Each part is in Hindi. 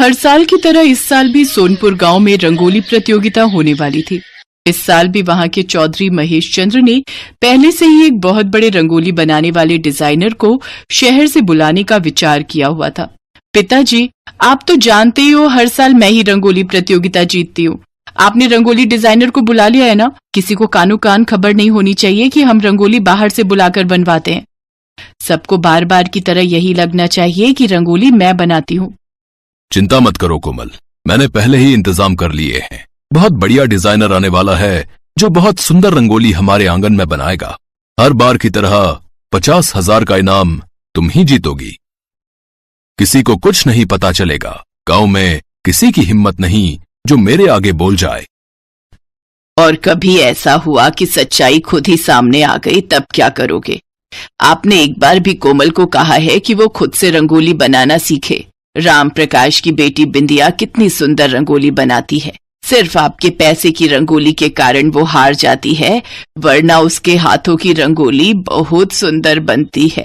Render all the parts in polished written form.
हर साल की तरह इस साल भी सोनपुर गांव में रंगोली प्रतियोगिता होने वाली थी। इस साल भी वहां के चौधरी महेश चंद्र ने पहले से ही एक बहुत बड़े रंगोली बनाने वाले डिजाइनर को शहर से बुलाने का विचार किया हुआ था। पिताजी, आप तो जानते ही हो हर साल मैं ही रंगोली प्रतियोगिता जीतती हूँ। आपने रंगोली डिजाइनर को बुला लिया है ना? किसी को कानो कान खबर नहीं होनी चाहिए कि हम रंगोली बाहर से बुलाकर बनवाते हैं। सबको बार बार की तरह यही लगना चाहिए कि रंगोली मैं बनाती हूँ। चिंता मत करो कोमल, मैंने पहले ही इंतजाम कर लिए हैं। बहुत बढ़िया डिजाइनर आने वाला है जो बहुत सुंदर रंगोली हमारे आंगन में बनाएगा। हर बार की तरह 50,000 का इनाम तुम ही जीतोगी। किसी को कुछ नहीं पता चलेगा। गांव में किसी की हिम्मत नहीं जो मेरे आगे बोल जाए। और कभी ऐसा हुआ कि सच्चाई खुद ही सामने आ गई, तब क्या करोगे? आपने एक बार भी कोमल को कहा है कि वो खुद से रंगोली बनाना सीखे। राम प्रकाश की बेटी बिंदिया कितनी सुंदर रंगोली बनाती है। सिर्फ आपके पैसे की रंगोली के कारण वो हार जाती है, वरना उसके हाथों की रंगोली बहुत सुंदर बनती है।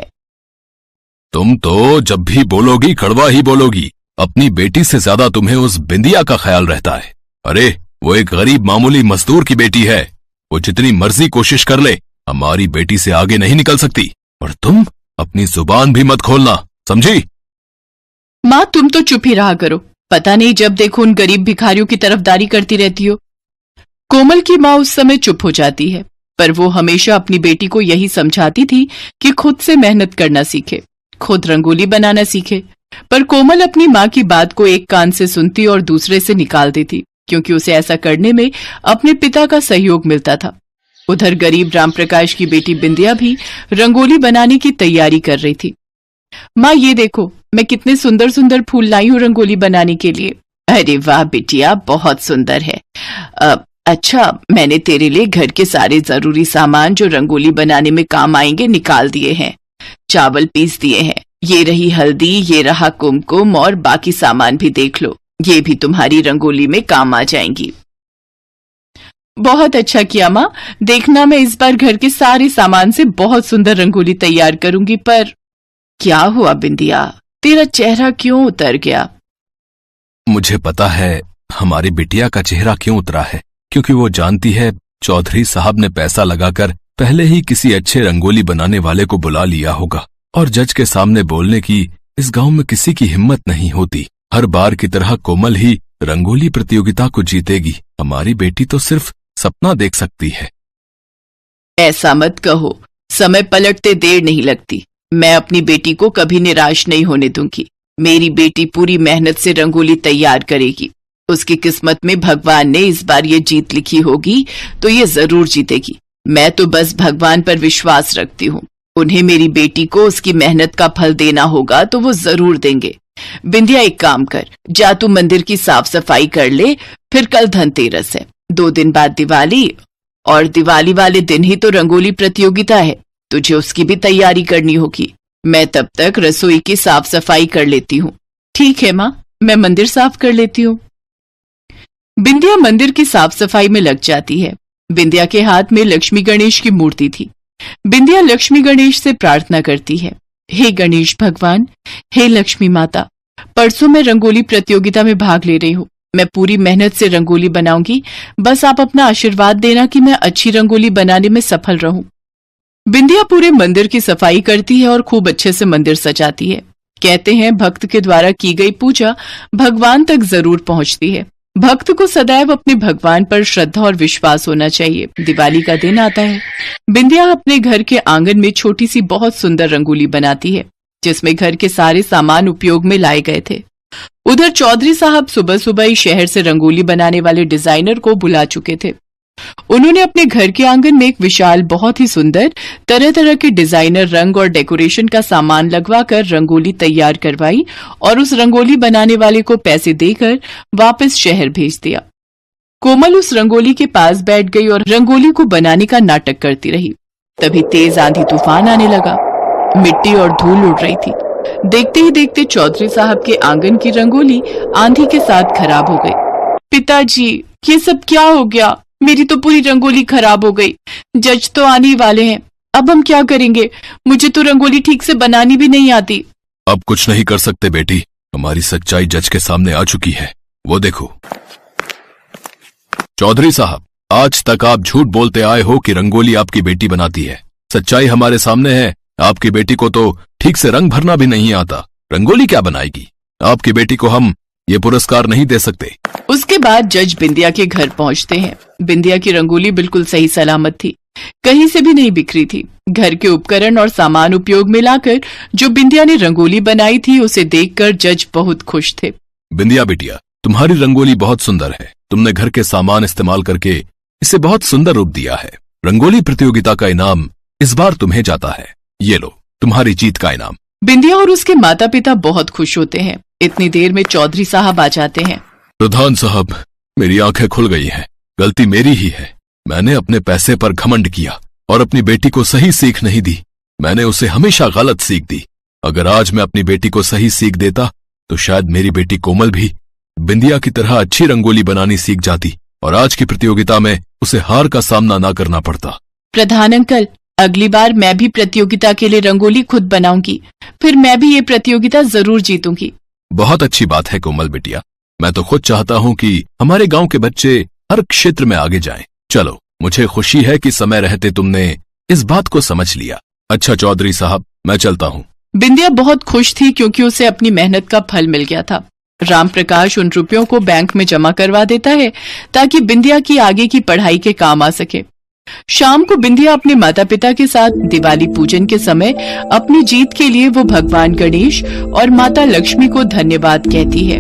तुम तो जब भी बोलोगी कड़वा ही बोलोगी। अपनी बेटी से ज्यादा तुम्हें उस बिंदिया का ख्याल रहता है। अरे वो एक गरीब मामूली मजदूर की बेटी है। वो जितनी मर्जी कोशिश कर ले, हमारी बेटी से आगे नहीं निकल सकती। और तुम अपनी जुबान भी मत खोलना, समझी? माँ, तुम तो चुप ही रहा करो। पता नहीं जब देखो उन गरीब भिखारियों की तरफदारी करती रहती हो। कोमल की माँ उस समय चुप हो जाती है, पर वो हमेशा अपनी बेटी को यही समझाती थी कि खुद से मेहनत करना सीखे, खुद रंगोली बनाना सीखे। पर कोमल अपनी माँ की बात को एक कान से सुनती और दूसरे से निकाल देती, क्योंकि उसे ऐसा करने में अपने पिता का सहयोग मिलता था। उधर गरीब रामप्रकाश की बेटी बिंदिया भी रंगोली बनाने की तैयारी कर रही थी। माँ, ये देखो मैं कितने सुंदर सुंदर फूल लाई हूँ रंगोली बनाने के लिए। अरे वाह बिटिया, बहुत सुंदर है। अच्छा, मैंने तेरे लिए घर के सारे जरूरी सामान जो रंगोली बनाने में काम आएंगे निकाल दिए हैं। चावल पीस दिए हैं, ये रही हल्दी, ये रहा कुमकुम, और बाकी सामान भी देख लो, ये भी तुम्हारी रंगोली में काम आ जाएंगी। बहुत अच्छा किया माँ। देखना, मैं इस बार घर के सारे सामान से बहुत सुंदर रंगोली तैयार करूंगी। पर क्या हुआ बिंदिया, तेरा चेहरा क्यों उतर गया? मुझे पता है हमारी बिटिया का चेहरा क्यों उतरा है, क्योंकि वो जानती है चौधरी साहब ने पैसा लगाकर पहले ही किसी अच्छे रंगोली बनाने वाले को बुला लिया होगा। और जज के सामने बोलने की इस गांव में किसी की हिम्मत नहीं होती। हर बार की तरह कोमल ही रंगोली प्रतियोगिता को जीतेगी। हमारी बेटी तो सिर्फ सपना देख सकती है। ऐसा मत कहो, समय पलटते देर नहीं लगती। मैं अपनी बेटी को कभी निराश नहीं होने दूंगी। मेरी बेटी पूरी मेहनत से रंगोली तैयार करेगी। उसकी किस्मत में भगवान ने इस बार ये जीत लिखी होगी तो ये जरूर जीतेगी। मैं तो बस भगवान पर विश्वास रखती हूँ। उन्हें मेरी बेटी को उसकी मेहनत का फल देना होगा तो वो जरूर देंगे। बिंदिया, एक काम कर, जा तू मंदिर की साफ सफाई कर ले, फिर कल धनतेरस है, 2 दिन बाद दिवाली, और दिवाली वाले दिन ही तो रंगोली प्रतियोगिता है। तुझे उसकी भी तैयारी करनी होगी। मैं तब तक रसोई की साफ सफाई कर लेती हूँ। ठीक है माँ, मैं मंदिर साफ कर लेती हूँ। बिंदिया मंदिर की साफ सफाई में लग जाती है। बिंदिया के हाथ में लक्ष्मी गणेश की मूर्ति थी। बिंदिया लक्ष्मी गणेश से प्रार्थना करती है, हे गणेश भगवान, हे लक्ष्मी माता, परसों मैं रंगोली प्रतियोगिता में भाग ले रही हूँ। मैं पूरी मेहनत से रंगोली बनाऊंगी। बस आप अपना आशीर्वाद देना कि मैं अच्छी रंगोली बनाने में सफल रहूं। बिंदिया पूरे मंदिर की सफाई करती है और खूब अच्छे से मंदिर सजाती है। कहते हैं भक्त के द्वारा की गई पूजा भगवान तक जरूर पहुंचती है। भक्त को सदैव अपने भगवान पर श्रद्धा और विश्वास होना चाहिए। दिवाली का दिन आता है। बिंदिया अपने घर के आंगन में छोटी सी बहुत सुंदर रंगोली बनाती है, जिसमें घर के सारे सामान उपयोग में लाए गए थे। उधर चौधरी साहब सुबह सुबह ही शहर से रंगोली बनाने वाले डिजाइनर को बुला चुके थे। उन्होंने अपने घर के आंगन में एक विशाल, बहुत ही सुंदर तरह तरह के डिजाइनर रंग और डेकोरेशन का सामान लगवाकर रंगोली तैयार करवाई और उस रंगोली बनाने वाले को पैसे देकर वापस शहर भेज दिया। कोमल उस रंगोली के पास बैठ गई और रंगोली को बनाने का नाटक करती रही। तभी तेज आंधी तूफान आने लगा। मिट्टी और धूल उड़ रही थी। देखते ही देखते चौधरी साहब के आंगन की रंगोली आंधी के साथ खराब हो गई। पिताजी, ये सब क्या हो गया? मेरी तो पूरी रंगोली खराब हो गई। जज तो आने ही वाले हैं, अब हम क्या करेंगे? मुझे तो रंगोली ठीक से बनानी भी नहीं आती। अब कुछ नहीं कर सकते बेटी, हमारी सच्चाई जज के सामने आ चुकी है। वो देखो। चौधरी साहब, आज तक आप झूठ बोलते आए हो कि रंगोली आपकी बेटी बनाती है। सच्चाई हमारे सामने है। आपकी बेटी को तो ठीक से रंग भरना भी नहीं आता, रंगोली क्या बनाएगी? आपकी बेटी को हम ये पुरस्कार नहीं दे सकते। उसके बाद जज बिंदिया के घर पहुंचते हैं। बिंदिया की रंगोली बिल्कुल सही सलामत थी, कहीं से भी नहीं बिखरी थी। घर के उपकरण और सामान उपयोग में लाकर जो बिंदिया ने रंगोली बनाई थी, उसे देखकर जज बहुत खुश थे। बिंदिया बेटिया, तुम्हारी रंगोली बहुत सुंदर है। तुमने घर के सामान इस्तेमाल करके इसे बहुत सुंदर रूप दिया है। रंगोली प्रतियोगिता का इनाम इस बार तुम्हें जाता है। ये लो, तुम्हारी जीत का इनाम। बिंदिया और उसके माता पिता बहुत खुश होते हैं। इतनी देर में चौधरी साहब आ जाते हैं। प्रधान साहब, मेरी आंखें खुल गई हैं। गलती मेरी ही है। मैंने अपने पैसे पर घमंड किया और अपनी बेटी को सही सीख नहीं दी। मैंने उसे हमेशा गलत सीख दी। अगर आज मैं अपनी बेटी को सही सीख देता तो शायद मेरी बेटी कोमल भी बिंदिया की तरह अच्छी रंगोली बनानी सीख जाती और आज की प्रतियोगिता में उसे हार का सामना ना करना पड़ता। प्रधान अंकल, अगली बार मैं भी प्रतियोगिता के लिए रंगोली खुद बनाऊंगी। फिर मैं भी ये प्रतियोगिता जरूर जीतूंगी। बहुत अच्छी बात है कोमल बेटिया। मैं तो खुद चाहता हूँ कि हमारे गांव के बच्चे हर क्षेत्र में आगे जाएं। चलो, मुझे खुशी है कि समय रहते तुमने इस बात को समझ लिया। अच्छा चौधरी साहब, मैं चलता हूँ। बिंदिया बहुत खुश थी क्योंकि उसे अपनी मेहनत का फल मिल गया था। राम प्रकाश उन रुपयों को बैंक में जमा करवा देता है ताकि बिंदिया की आगे की पढ़ाई के काम आ सके। शाम को बिंदिया अपने माता पिता के साथ दिवाली पूजन के समय अपनी जीत के लिए वो भगवान गणेश और माता लक्ष्मी को धन्यवाद कहती है।